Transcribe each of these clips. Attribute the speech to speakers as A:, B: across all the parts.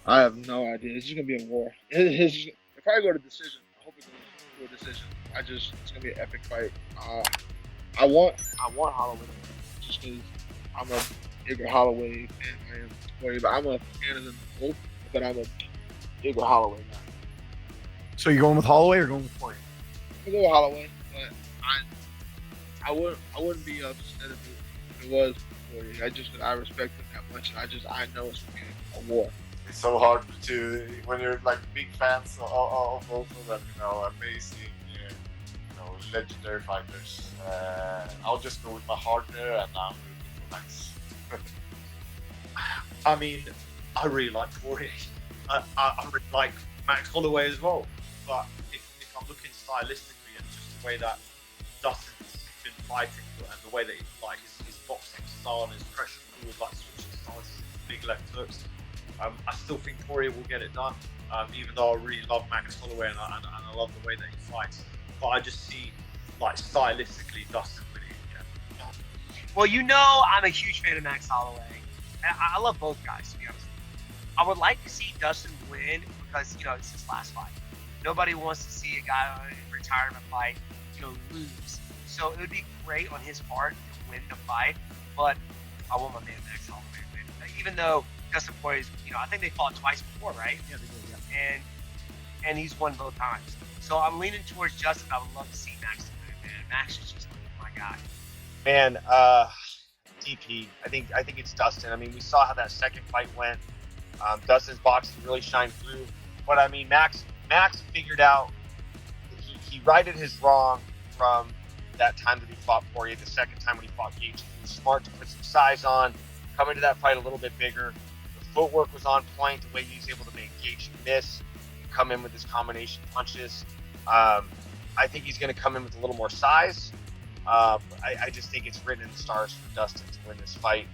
A: I have no idea. It's just gonna be a war. If I go to decision, I hope it goes to a decision. It's gonna be an epic fight. I want Holloway to win just because I'm a bigger Holloway fan than I am Poirier. But I'm a fan of them both, but I'm a bigger Holloway guy.
B: So you're going with Holloway or going with Poirier?
A: I'm gonna go with Holloway, but I wouldn't be upset if it was Poirier. I respect him that much, and I know it's gonna be a war.
C: It's so hard to when you're like big fans of both of them. Amazing, legendary fighters. I'll just go with my heart there, and I'm rooting for Max.
D: I mean, I really like Poirier. I really like Max Holloway as well. But if I'm looking stylistically and just the way that Dustin's been fighting and the way that his boxing style and his pressure forward, like switching styles, big left hooks, I still think Poirier will get it done. Even though I really love Max Holloway and I love the way that he fights, but I just see like stylistically Dustin winning. Yeah.
E: Well, I'm a huge fan of Max Holloway. I love both guys, to be honest. I would like to see Dustin win because it's his last fight. Nobody wants to see a guy on a retirement fight, lose. So it would be great on his part to win the fight, but I want my man Max Holloway to win. Even though Dustin Poirier's, I think they fought twice before, right?
B: Yeah, they did. Yeah.
E: And he's won both times. So I'm leaning towards Justin. I would love to see Max win, man. Max is just my guy.
F: Man, DP. I think it's Dustin. I mean, we saw how that second fight went. Dustin's boxing really shined through. But I mean, Max figured out he righted his wrong from that time that he fought Poirier. The second time when he fought Gage, he was smart to put some size on, come into that fight a little bit bigger. The footwork was on point. The way he was able to make Gage miss, come in with his combination punches. I think he's going to come in with a little more size. I just think it's written in the stars for Dustin to win this fight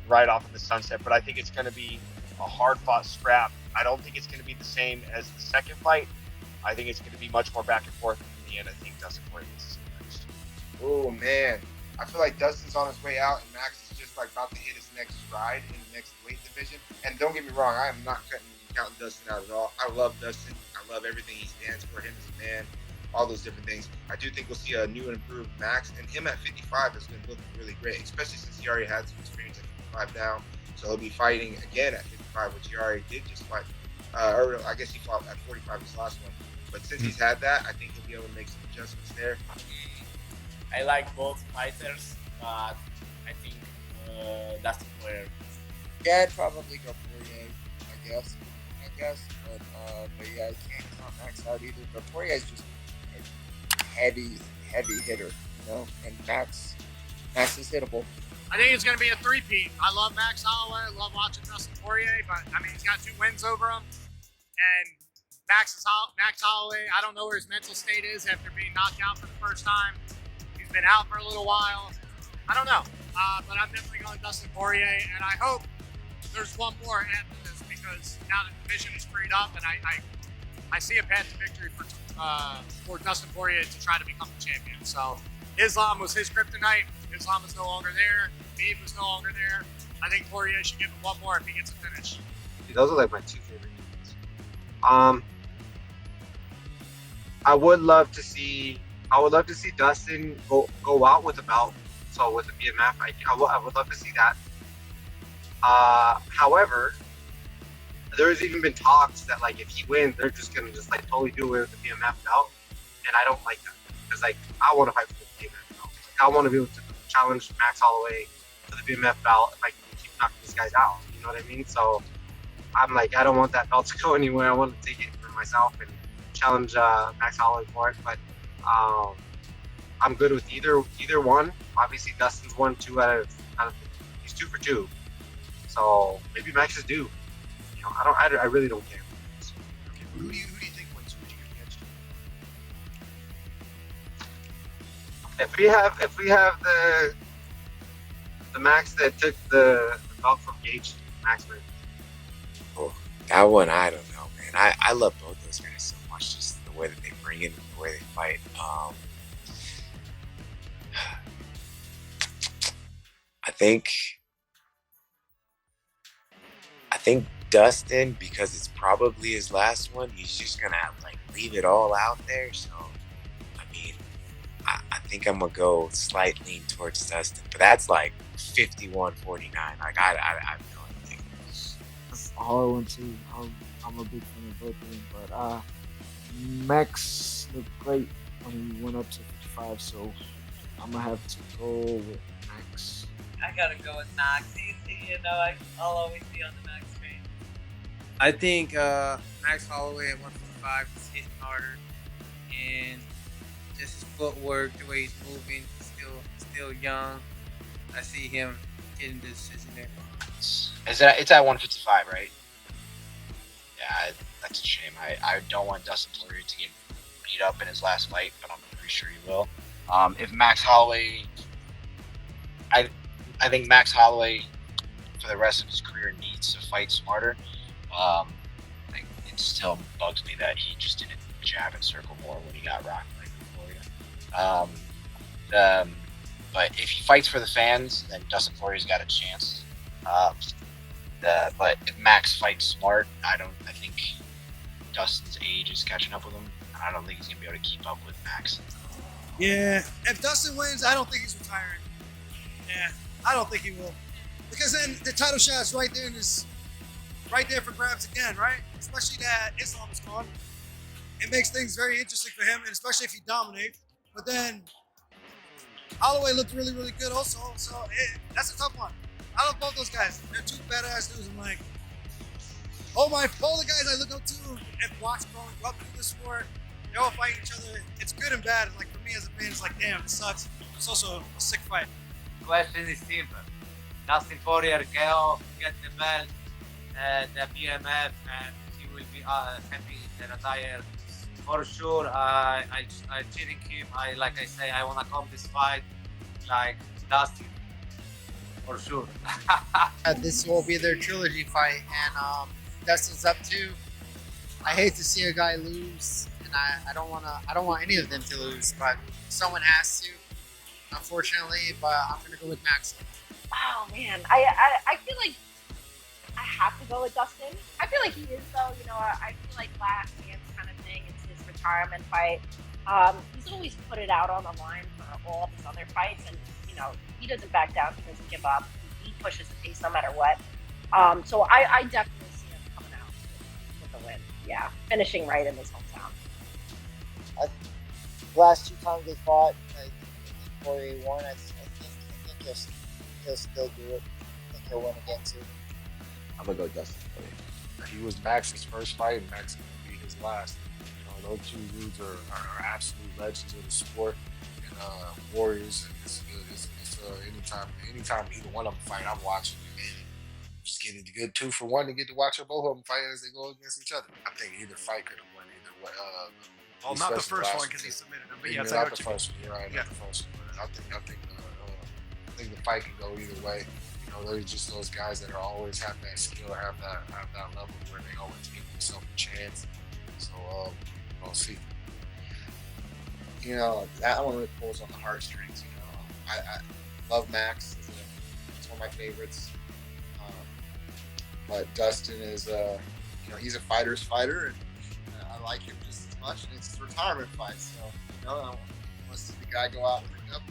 F: right off in the sunset. But I think it's going to be a hard-fought scrap. I don't think it's going to be the same as the second fight. I think it's going to be much more back and forth. In the end, I think Dustin Poirier is next.
G: Oh man, I feel like Dustin's on his way out, and Max is just like about to hit his next stride in the next weight division. And don't get me wrong, I am not counting Dustin out at all. I love Dustin. I love everything he stands for. Him as a man, all those different things. I do think we'll see a new and improved Max, and him at 55 has been looking really great, especially since he already had some experience at 55 now. So he'll be fighting again at 55, which he already did just fight. Or I guess he fought at 45 his last one. But since he's had that, I think he'll be able to make some adjustments there.
H: I like both fighters, but I think Dustin Poirier.
I: Yeah, I'd probably go Poirier, I guess. But yeah, I can't count Max out either. But Poirier is just a heavy hitter, and Max is hittable.
J: I think it's going to be a three-peat. I love Max Holloway. I love watching Dustin Poirier, but I mean, he's got 2 wins over him. And Max Holloway, I don't know where his mental state is after being knocked out for the first time. He's been out for a little while. I don't know, but I'm definitely going Dustin Poirier, and I hope there's one more after this because now the division is freed up, and I see a path to victory for Dustin Poirier to try to become the champion. So Islam was his kryptonite. Islam is no longer there. Khabib was no longer there. I think Poirier should give him one more if he gets a finish.
K: Those are like my 2 favorite games. I would love to see Dustin go out with a belt. So with the BMF, I would love to see that. However, there's even been talks that like if he wins, they're just gonna like totally do away with the BMF belt, and I don't like that because like I want to fight for the BMF belt. Like, I want to be able to challenge Max Holloway for the BMF belt if I can keep knocking these guys out. You know what I mean? So I'm like, I don't want that belt to go anywhere. I want to take it for myself and challenge Max Holloway for it. But I'm good with either one. Obviously, Dustin's won 2 out of he's 2 for 2. So maybe Max is due. I really don't care.
B: Okay, who do you think wins? Who would you give the edge to?
K: If we have the Max that took the belt from Gage, Max wins.
L: Oh, that one I don't know, man. I love both those guys so much. Just the way that they bring it, and the way they fight. I think Dustin, because it's probably his last one, he's just gonna like leave it all out there. So, I mean, I think I'm gonna go slight lean towards Dustin, but that's like 51-49. Like I have no idea.
M: That's a hard one too. I'm a big fan of both of them, but Max looked great when he went up to 55, so I'm gonna have to go with Max.
N: I gotta go with Max. You know, I'll always be on the Max train. I think Max Holloway at 155 is hitting harder, and just his footwork, the way he's moving, still young. I see him getting the decision there.
F: It's at 155, right? Yeah, that's a shame. I don't want Dustin Poirier to get beat up in his last fight, but I'm pretty sure he will. If Max Holloway, I think Max Holloway for the rest of his career needs to fight smarter. It still bugs me that he just didn't jab and circle more when he got rocked like Poirier. But if he fights for the fans, then Dustin Poirier's got a chance. But if Max fights smart, I think Dustin's age is catching up with him. I don't think he's gonna be able to keep up with Max.
O: Yeah, if Dustin wins, I don't think he's retiring. Yeah, I don't think he will, because then the title shot's right there, and is right there for grabs again, right? Especially that Islam is gone. It makes things very interesting for him, and especially if he dominates. But then Holloway looked really, really good also, so that's a tough one. I love both those guys. They're two badass dudes. I'm like, all the guys I look up to and watch growing up through this sport, they're all fighting each other. It's good and bad. Like for me as a fan, it's like, damn, it sucks. It's also a sick fight.
N: Question is simple. Dustin Poirier get the belt, the BMF, and he will be happy to retire. For sure, I cheering him. Like I say, I want to come this fight like Dustin. For sure.
P: This will be their trilogy fight, and Dustin's up too. I hate to see a guy lose, and I don't want any of them to lose, but someone has to, unfortunately. But I'm gonna go with Max.
Q: Oh man, I feel like I have to go with Dustin. I feel like he is though. You know, I feel like last chance kind of thing. It's his retirement fight. He's always put it out on the line for all of his other fights, and you know he doesn't back down. He doesn't give up. He pushes the pace no matter what. So I definitely see him coming out with a win. Yeah, finishing right in his hometown.
I: Last two times they fought, Poirier won. I think he'll still do it. I think he'll win again too.
A: I'm gonna go Dustin.
R: He was Max's first fight, and Max is gonna be his last. You know, those two dudes are absolute legends of the sport and warriors. And it's anytime either one of them fight, I'm watching. And just getting a good 2-for-1 to get to watch both of them fight as they go against each other. I think either fight could have won either way.
B: Well, not the first one because he submitted him, but yeah,
R: not the first one. You're right, not the first one. I think the fight can go either way. You know, they're just those guys that are always have that skill, have that level where they always give themselves a chance. So we'll see.
G: You know, that one really pulls on the heartstrings. You know, I love Max. He's one of my favorites. But Dustin is, you know, he's a fighter's fighter, and I like him just as much. And it's his retirement fight, so you know, I want to see the guy go out with a cup.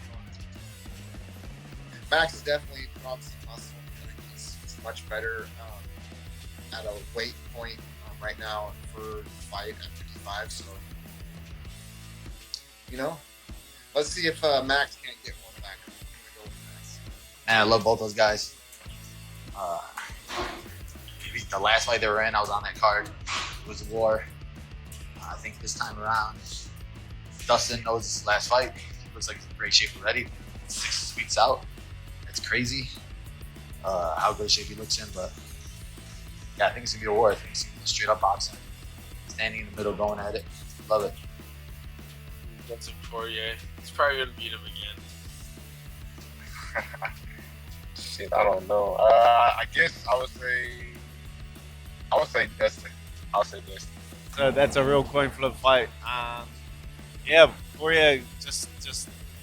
G: Max is definitely obviously muscle. I think he's much better at a weight point right now for the fight at 55. So, you know, let's see if Max can't get one back. I'm gonna go with Max.
S: Man, I love both those guys. The last fight they were in, I was on that card. It was a war. I think this time around, Dustin knows his last fight. He looks like he's in great shape already. 6 weeks out. It's crazy how good shape he looks in, but yeah, I think it's gonna be a war. I think it's gonna be straight up boxing. Standing in the middle, going at it. Love it.
T: Dustin Poirier. He's probably gonna beat him again.
C: Shit, I don't know. I guess I would say Dustin. I'll say Dustin.
U: So that's a real coin flip fight. Yeah, Poirier just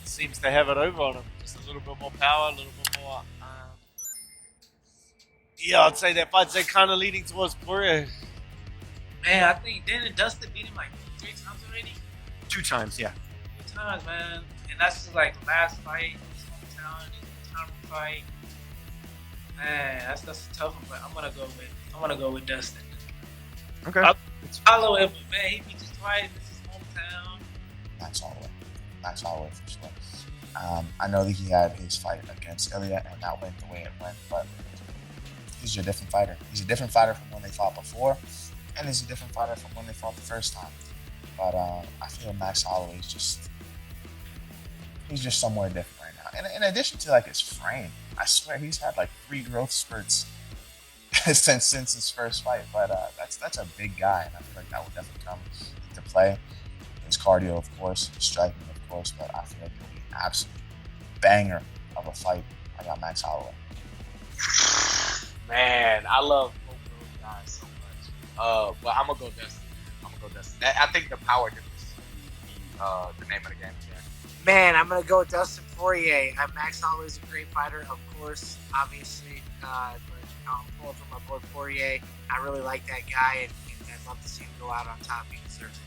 U: seems to have it over on him. Just a little bit more power, a little bit more. Yeah, I'd say that fight's kind of leading towards Poirier.
N: Man, I think didn't Dustin beat him like 3 times already?
B: 2 times, yeah.
N: 2 times, man. And that's just like the last fight, his hometown, his retirement fight. Man, that's a tough one, but I'm gonna go with Dustin.
B: Okay.
N: Follow him, but man, he beat us twice. This is his hometown.
D: Max Holloway. Max Holloway for sure. I know that he had his fight against Ilya and that went the way it went, but he's a different fighter. He's a different fighter from when they fought before, and he's a different fighter from when they fought the first time. But I feel Max Holloway is he's just somewhere different right now. And in addition to like his frame, I swear he's had like 3 growth spurts since his first fight. But that's a big guy, and I feel like that will definitely come into play. His cardio, of course, his striking, of course, but I feel like it'll be an absolute banger of a fight. I got Max Holloway.
C: Man, I love both of those guys so much. But I'm gonna go Dustin. I think the power difference is the name of the game. Yeah.
P: Man, I'm gonna go with Dustin Poirier. Max Holloway is a great fighter, of course, obviously, but I'm pulling for my boy Poirier. I really like that guy, and I'd love to see him go out on top. He deserves it.